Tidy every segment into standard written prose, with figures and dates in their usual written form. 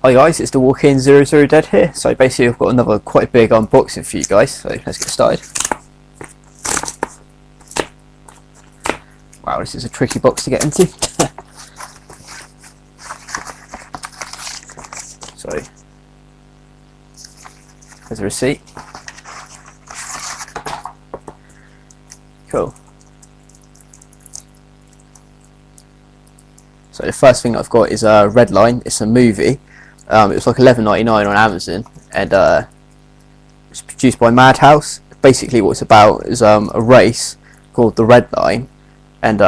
Hi guys, it's the Walk-In 00 Dead here. So basically I've got another quite big unboxing for you guys, so let's get started. Wow, this is a tricky box to get into. So, there's a receipt. Cool. So the first thing I've got is Redline. It's a movie. It was like $11.99 on Amazon, and it's produced by Madhouse. Basically what it's about is a race called the Redline, and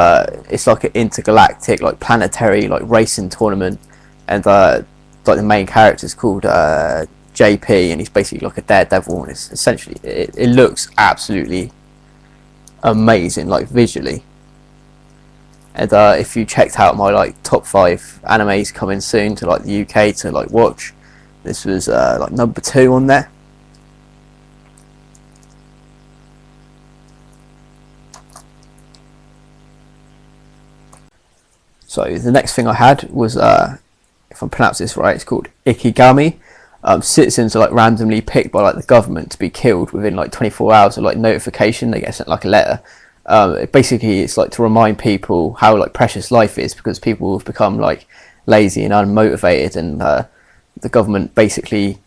it's like an intergalactic, like planetary, like racing tournament, and like the main character is called JP, and he's basically like a daredevil, and it's essentially it looks absolutely amazing, like visually. And if you checked out my like top 5 animes coming soon to like the UK to like watch, this was like number 2 on there. So the next thing I had was, if I pronounce this right, it's called Ikigami. Citizens are like randomly picked by like the government to be killed within like 24 hours of like notification. They get sent like a letter. Basically it's like to remind people how like precious life is, because people have become like lazy and unmotivated, and the government basically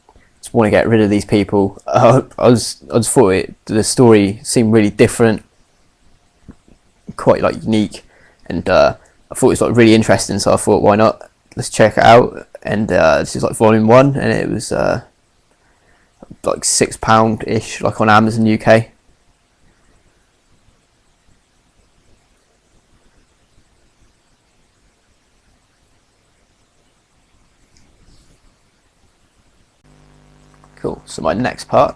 just want to get rid of these people. I just thought the story seemed really different, quite like unique, and I thought it was like really interesting, so I thought, why not, let's check it out. And this is like volume 1, and it was like £6 ish, like on Amazon UK. Cool, so my next part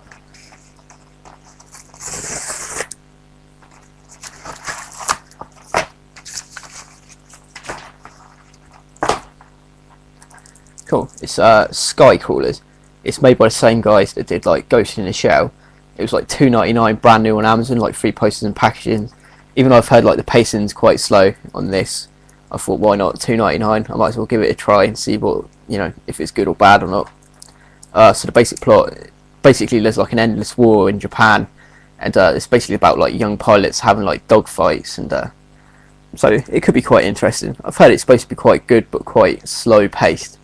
cool, it's Sky Crawlers. It's made by the same guys that did like Ghost in the Shell. It was like $2.99 brand new on Amazon, like 3 posters and packaging. Even though I've heard like the pacing's quite slow on this, I thought, why not, $2.99, I might as well give it a try and see what, you know, if it's good or bad or not. So the basic plot, basically there's like an endless war in Japan, and it's basically about like young pilots having like dogfights, and so it could be quite interesting. I've heard it's supposed to be quite good but quite slow paced.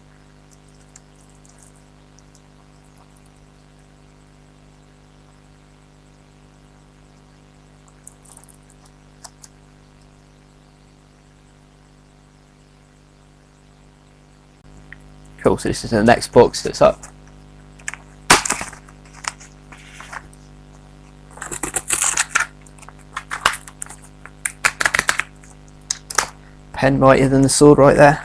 Cool, so this is the next box that's up. Pen mightier than the sword right there.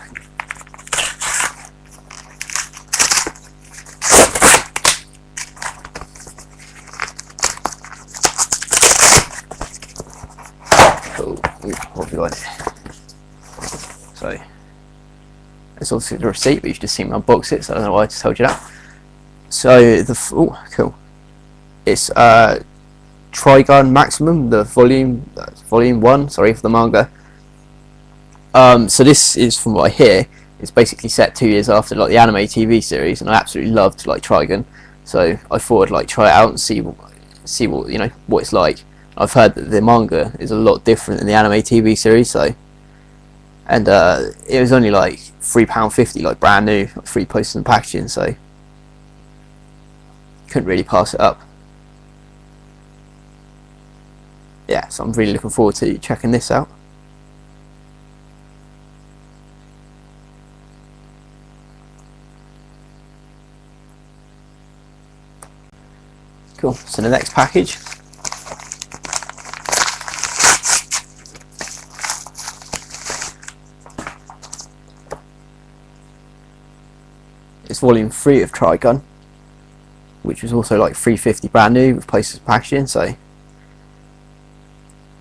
Cool. What have we got? So it's obviously the receipt, but you've just seen me unbox it, so I don't know why I just told you that. So oh, cool. It's Trigun Maximum, the volume 1, sorry, for the manga. So this is, from what I hear, it's basically set 2 years after like the anime TV series, and I absolutely loved like Trigun, so I thought I'd like try it out and see what you know, what it's like. I've heard that the manga is a lot different than the anime TV series, so, and it was only like £3.50, like brand new, like 3 posters and packaging, so couldn't really pass it up. Yeah, so I'm really looking forward to checking this out. Cool, so the next package is volume 3 of Trigun, which was also like $3.50 brand new with posters and packaging, so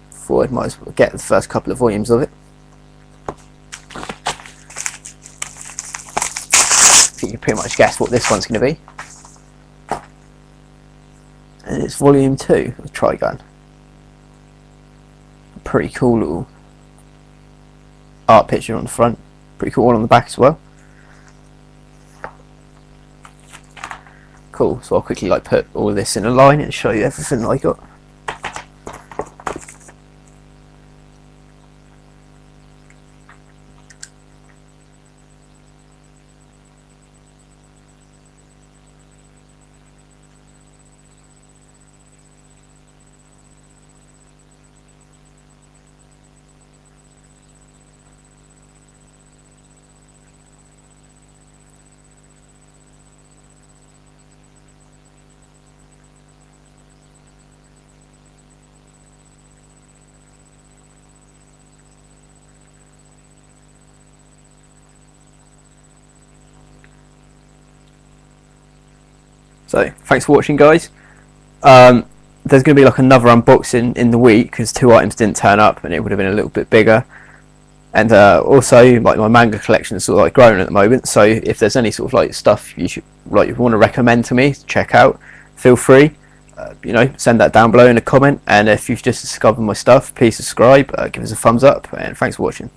thought I might as well get the first couple of volumes of it. I think you pretty much guessed what this one's going to be. And it's volume 2 of Trigun. Pretty cool little art picture on the front, pretty cool one on the back as well. Cool. So I'll quickly like put all this in a line and show you everything that I got. So thanks for watching, guys. There's going to be like another unboxing in the week because 2 items didn't turn up and it would have been a little bit bigger. And also, like, my manga collection is sort of like growing at the moment, so if there's any sort of like stuff you should like you want to recommend to me to check out, feel free. You know, send that down below in a comment. And if you've just discovered my stuff, please subscribe, give us a thumbs up, and thanks for watching.